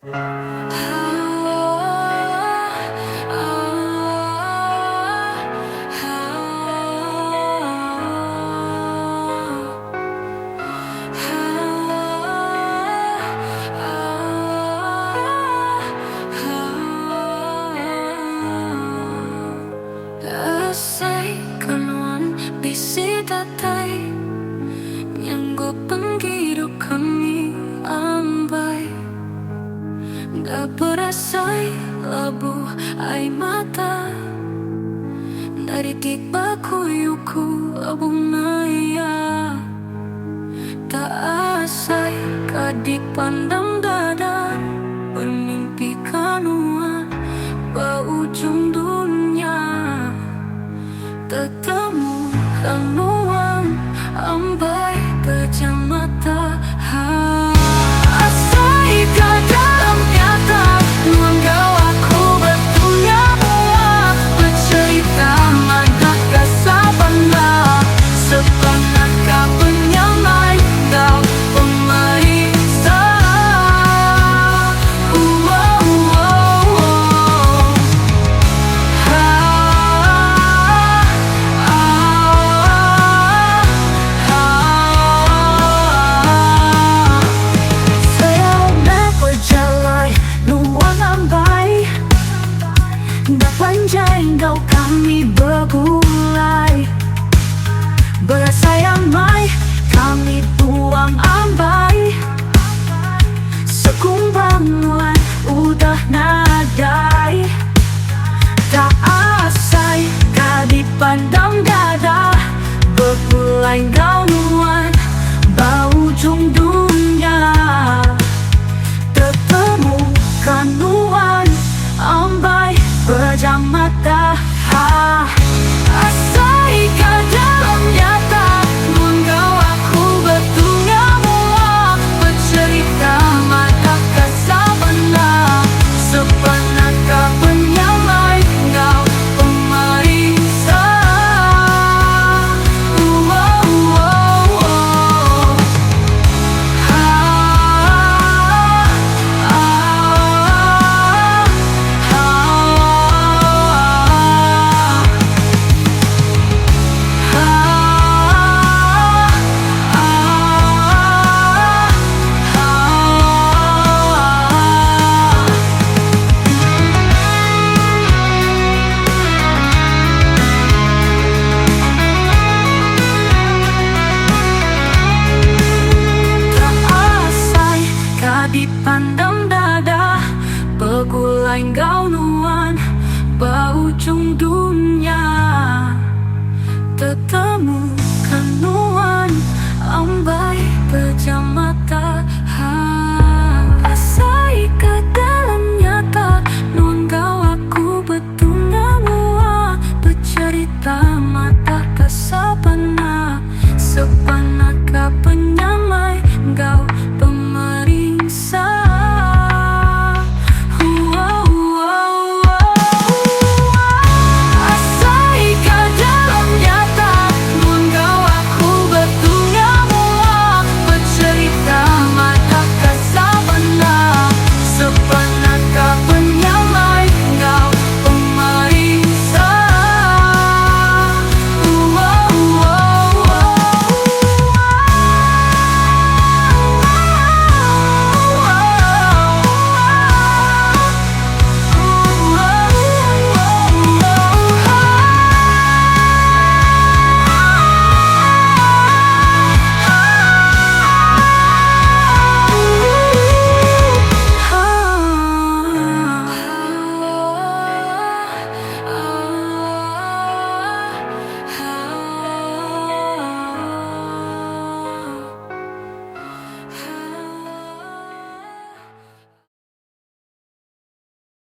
Asaikan bisitatai nyanggo penghidup kami ambai nggak berasai labu ai mata dari tibaku yuku abung naya tak asai kadik pandang dada bermimpi kanuan ujung dunia tetemu kanuan ambai pejam mata asai ke dalam nyata menggau aku berpunya muak bercerita mana kesabana sepanakah penyamai kau pemeriksa panjang kau kami bergulai berasai amai kami tuang ambai sekumbangan udah nadai tak asai kadi pandang dada bergulai kau nuan bau ujung dunia ketemu kanuan ambai pejam mata asai ke dalam nyata menggau aku bertunga muak bercerita mata kesabana sepanakah penyamai kau pemeriksa dipandang dada bergulai gaunuan berujung dunia ketemu kanuan ambai